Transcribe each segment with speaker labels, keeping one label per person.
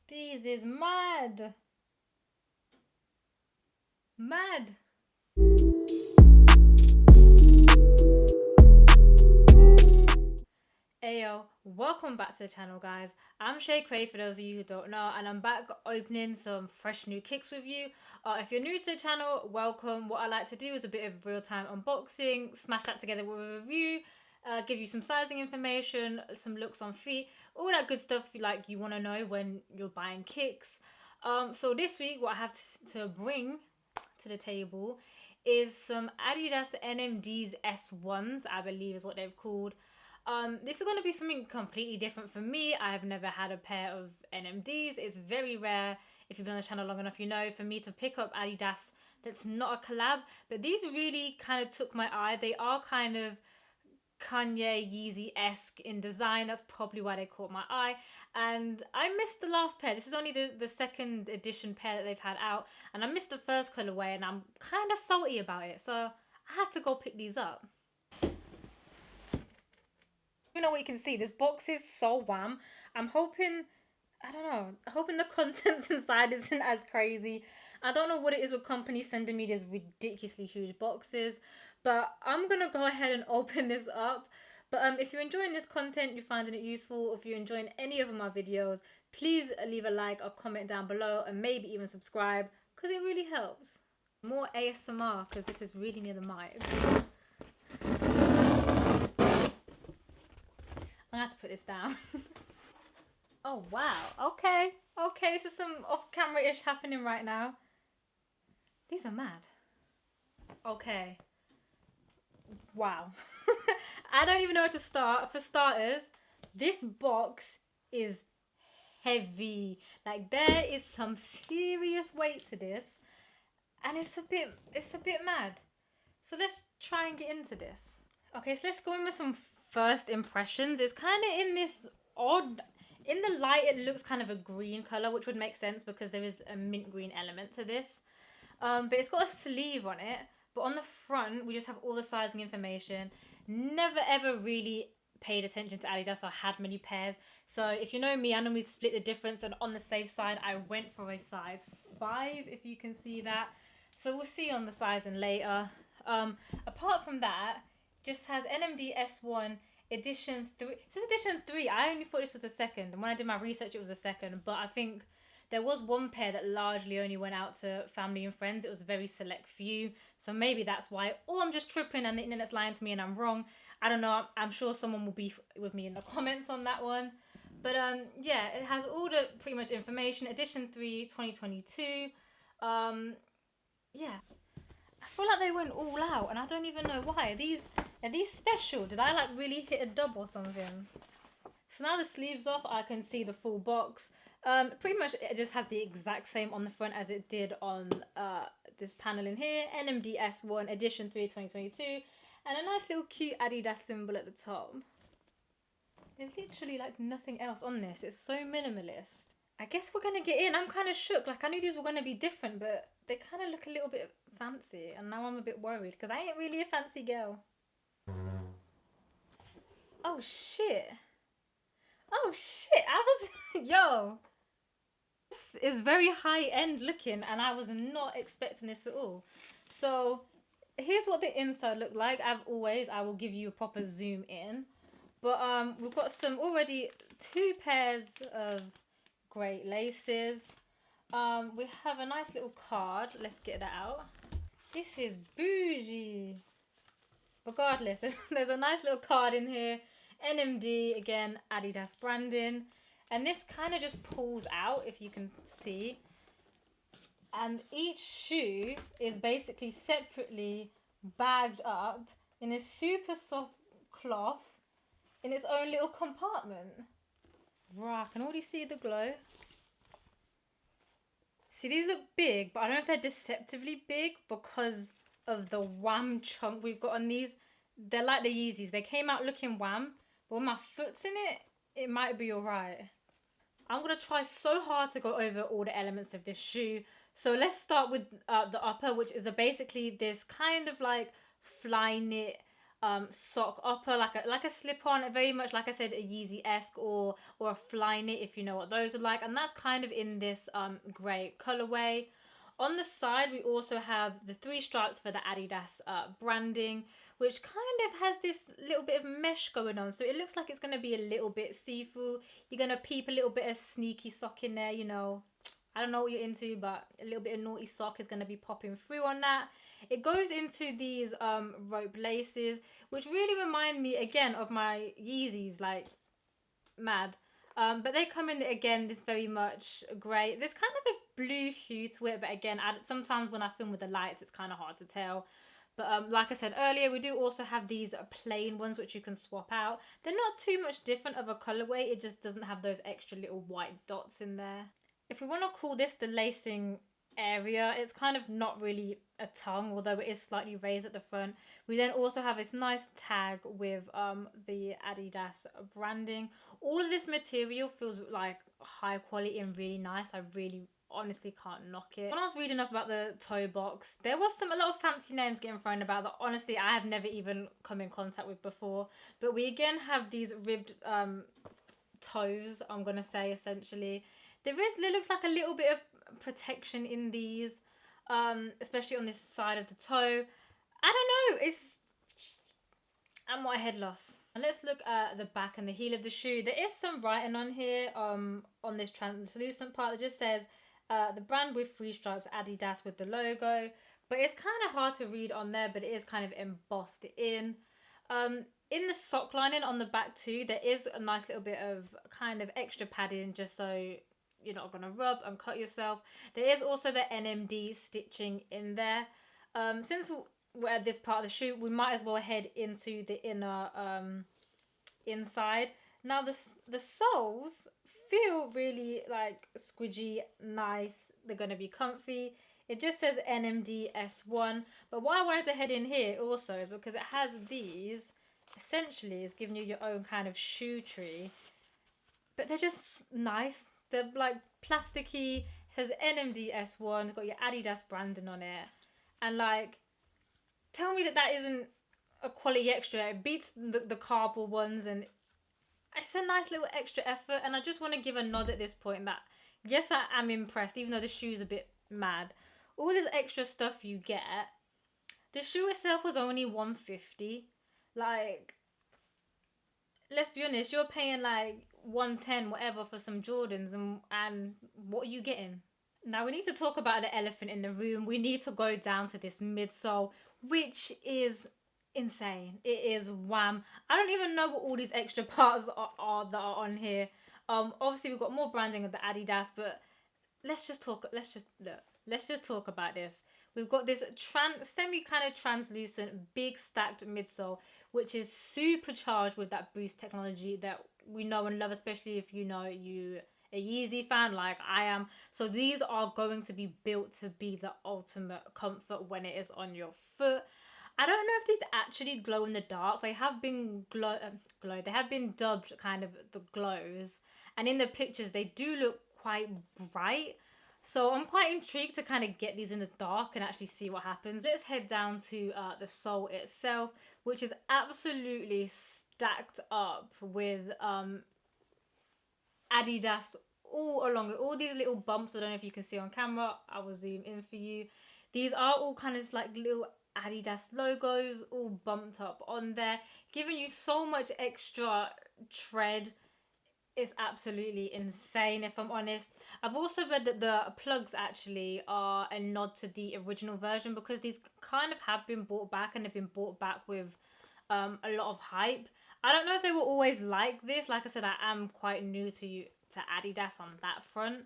Speaker 1: This is mad. Mad. Ayo, welcome back to the channel, guys. I'm Shay Cray for those of you who don't know, and I'm back opening some fresh new kicks with you. If you're new to the channel, welcome. What I like to do is a bit of real-time unboxing, smash that together with a review, give you some sizing information, some looks on feet, all that good stuff you want to know when you're buying kicks. So this week, what I have to bring to the table is some Adidas NMDs S1s, I believe is what they've called. This is going to be something completely different for me. I've never had a pair of NMDs. It's very rare, if you've been on the channel long enough, you know, for me to pick up Adidas that's not a collab. But these really kind of took my eye. They are kind of Kanye Yeezy-esque in design. That's probably why they caught my eye. And I missed the last pair. This is only the second edition pair that they've had out. And I missed the first colorway and I'm kind of salty about it. So I had to go pick these up. You know what you can see, this box is so wham. I'm hoping, I don't know, hoping the contents inside isn't as crazy. I don't know what it is with companies sending me these ridiculously huge boxes, but I'm gonna go ahead and open this up. But if you're enjoying this content, you're finding it useful, if you're enjoying any of my videos, please leave a like or comment down below and maybe even subscribe, because it really helps. More ASMR, because this is really near the mic. I have to put this down. Oh wow, okay, this is some off-camera-ish happening right now. These are mad. Okay, wow. I don't even know where to start. For starters, this box is heavy. Like, there is some serious weight to this, and it's a bit mad. So let's try and get into this. Okay, so let's go in with some first impressions. It's kind of in this odd, in the light it looks kind of a green color, which would make sense because there is a mint green element to this. But it's got a sleeve on it, but on the front we just have all the sizing information. Never ever really paid attention to Adidas or had many pairs, so if you know me, I normally split the difference, and on the safe side I went for a size 5, if you can see that. So we'll see on the sizing later. Apart from that, just has NMD S1 edition 3. This is edition 3. I only thought this was the second, and when I did my research it was the second, but I think there was one pair that largely only went out to family and friends. It was a very select few, so maybe that's why. Or I'm just tripping and the internet's lying to me and I'm wrong. I don't know. I'm sure someone will be with me in the comments on that one. But yeah, it has all the pretty much information. Edition 3 2022. Yeah, I feel like they went all out and I don't even know why. Are these special? Did I like really hit a dub or something? So now the sleeves off, I can see the full box. Pretty much it just has the exact same on the front as it did on this panel in here. NMD S1 edition 3 2022, and a nice little cute Adidas symbol at the top. There's literally like nothing else on this. It's so minimalist. I guess we're gonna get in. I'm kind of shook. Like, I knew these were gonna be different, but they kind of look a little bit fancy, and now I'm a bit worried because I ain't really a fancy girl. Oh shit. Oh shit. I was yo. This is very high end looking, and I was not expecting this at all. So here's what the inside looked like. I will give you a proper zoom in. But we've got some already 2 pairs of great laces. We have a nice little card. Let's get that out. This is bougie. Regardless, there's a nice little card in here. NMD, again, Adidas branding. And this kind of just pulls out, if you can see. And each shoe is basically separately bagged up in a super soft cloth in its own little compartment. Right, I can already see the glow. See, these look big, but I don't know if they're deceptively big because of the wham chunk we've got on these. They're like the Yeezys. They came out looking wham, but when my foot's in it, it might be alright. I'm going to try so hard to go over all the elements of this shoe. So let's start with the upper, which is basically this kind of like fly knit sock upper, like a slip on, very much like I said, a Yeezy-esque or a fly knit, if you know what those are like. And that's kind of in this grey colorway. On the side, we also have the 3 stripes for the Adidas branding, which kind of has this little bit of mesh going on. So it looks like it's going to be a little bit see-through. You're going to peep a little bit of sneaky sock in there, you know. I don't know what you're into, but a little bit of naughty sock is going to be popping through on that. It goes into these rope laces, which really remind me again of my Yeezys, like mad. But they come in again this very much grey. There's kind of a blue hue to it, but again, sometimes when I film with the lights, it's kind of hard to tell. But like I said earlier, we do also have these plain ones which you can swap out. They're not too much different of a colorway. It just doesn't have those extra little white dots in there. If we want to call this the lacing area, it's kind of not really a tongue, although it is slightly raised at the front. We then also have this nice tag with the Adidas branding. All of this material feels like high quality and really nice. I really honestly can't knock it. When I was reading up about the toe box, there was a lot of fancy names getting thrown about that honestly I have never even come in contact with before. But we again have these ribbed toes, I'm gonna say, essentially. There looks like a little bit of protection in these, especially on this side of the toe. I don't know, I'm at a head loss. And let's look at the back and the heel of the shoe. There is some writing on here, on this translucent part that just says the brand with 3 stripes, Adidas with the logo. But it's kind of hard to read on there, but it is kind of embossed in. In the sock lining on the back too, there is a nice little bit of kind of extra padding just so you're not going to rub and cut yourself. There is also the NMD stitching in there. Since we're at this part of the shoe, we might as well head into the inner inside. Now the soles feel really like squidgy, nice. They're going to be comfy. It just says NMD S1. But why I wanted to head in here also is because it has these. Essentially, it's giving you your own kind of shoe tree. But they're just nice. They're like plasticky. It says NMD S1. It's got your Adidas branding on it. And like, tell me that isn't a quality extra. It beats the cardboard ones, and it's a nice little extra effort. And I just want to give a nod at this point that yes, I am impressed, even though the shoe's a bit mad. All this extra stuff you get. The shoe itself was only $150. Like, let's be honest, you're paying like $110 whatever for some Jordans, and what are you getting? Now we need to talk about the elephant in the room. We need to go down to this midsole, which is insane. It is wham. I don't even know what all these extra parts are that are on here. Obviously we've got more branding of the Adidas, but let's just talk about this. We've got this semi kind of translucent big stacked midsole, which is supercharged with that boost technology that we know and love, especially if you know you a Yeezy fan like I am. So these are going to be built to be the ultimate comfort when it is on your foot. I don't know if these actually glow in the dark. They have been They have been dubbed kind of the glows, and in the pictures they do look quite bright. So I'm quite intrigued to kind of get these in the dark and actually see what happens. Let's head down to the sole itself, which is absolutely stacked up with Adidas all along it. All these little bumps, I don't know if you can see on camera, I will zoom in for you. These are all kind of like little Adidas logos all bumped up on there, giving you so much extra tread. It's absolutely insane, if I'm honest. I've also read that the plugs actually are a nod to the original version, because these kind of have been brought back, and they've been brought back with a lot of hype. I don't know if they were always like this. Like I said, I am quite new to Adidas on that front.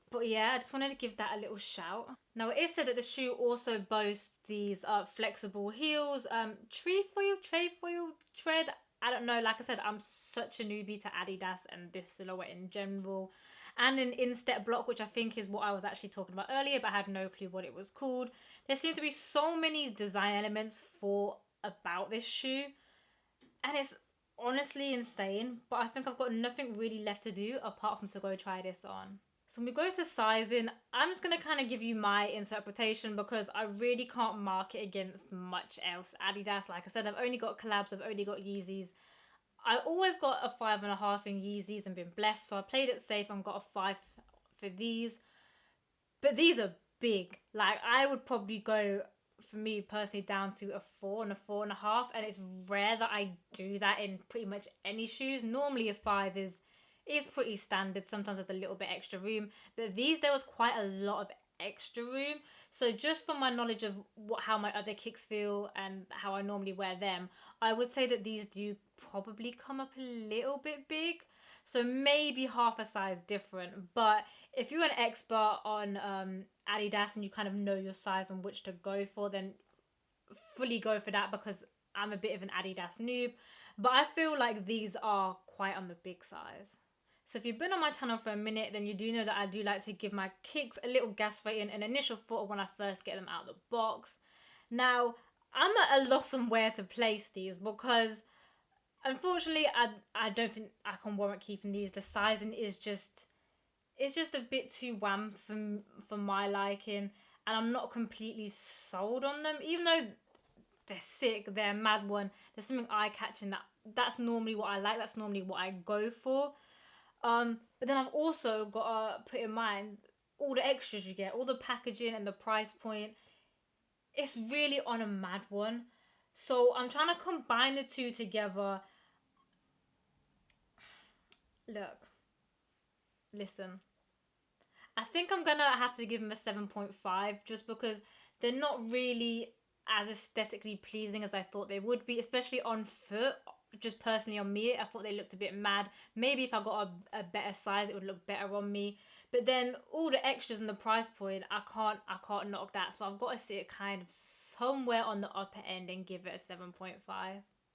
Speaker 1: But yeah, I just wanted to give that a little shout. Now it is said that the shoe also boasts these flexible heels, trefoil tread. I don't know, like I said, I'm such a newbie to Adidas and this silhouette in general. And an instep block, which I think is what I was actually talking about earlier, but I had no clue what it was called. There seem to be so many design elements about this shoe, and it's honestly insane. But I think I've got nothing really left to do apart from to go try this on. So we go to sizing. I'm just going to kind of give you my interpretation because I really can't mark it against much else. Adidas, like I said, I've only got collabs, I've only got Yeezys. I always got a 5.5 in Yeezys and been blessed, so I played it safe and got a 5 for these. But these are big. Like, I would probably go, for me personally, down to a 4 and a 4.5, and it's rare that I do that in pretty much any shoes. Normally a 5 is pretty standard. Sometimes there's a little bit extra room, but these, there was quite a lot of extra room. So just from my knowledge of how my other kicks feel and how I normally wear them, I would say that these do probably come up a little bit big. So maybe half a size different. But if you're an expert on Adidas and you kind of know your size and which to go for, then fully go for that, because I'm a bit of an Adidas noob. But I feel like these are quite on the big size. So if you've been on my channel for a minute, then you do know that I do like to give my kicks a little gas rating, an initial thought when I first get them out of the box. Now, I'm at a loss on where to place these because unfortunately I don't think I can warrant keeping these. The sizing is just, it's just a bit too wham for my liking, and I'm not completely sold on them. Even though they're sick, they're a mad one, there's something eye-catching that's normally what I like, that's normally what I go for. But then I've also got to put in mind all the extras you get, all the packaging and the price point. It's really on a mad one. So I'm trying to combine the two together. Look, listen. I think I'm gonna have to give them a 7.5 just because they're not really as aesthetically pleasing as I thought they would be, especially on foot. Just personally on me, I thought they looked a bit mad. Maybe if I got a better size, it would look better on me. But then all the extras and the price point, I can't knock that. So I've got to sit kind of somewhere on the upper end and give it a 7.5.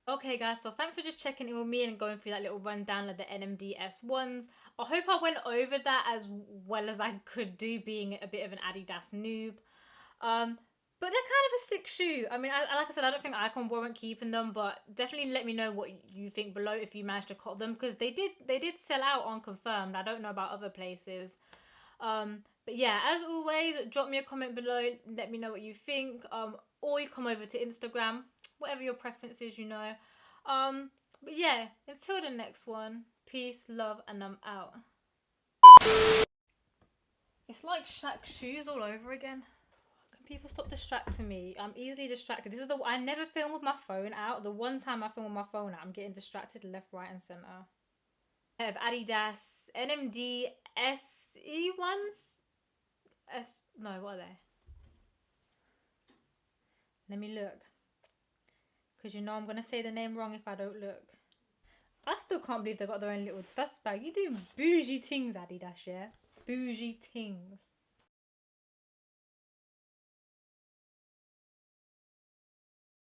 Speaker 1: Okay guys, so thanks for just checking in with me and going through that little rundown of the NMD S1s. I hope I went over that as well as I could do, being a bit of an Adidas noob. But they're kind of a sick shoe. I mean, like I said, I don't think I can warrant keeping them, but definitely let me know what you think below if you managed to cop them, because they did sell out on Confirmed. I don't know about other places. But yeah, as always, drop me a comment below. Let me know what you think. Or you come over to Instagram, whatever your preference is, you know. But yeah, until the next one, peace, love, and I'm out. It's like Shaq shoes all over again. People stop distracting me. I'm easily distracted. This is I never film with my phone out. The one time I film with my phone out, I'm getting distracted left, right, and center. I have Adidas NMD SE ones. No, what are they? Let me look. Because you know I'm gonna say the name wrong if I don't look. I still can't believe they got their own little dust bag. You do bougie things, Adidas, yeah? Bougie things.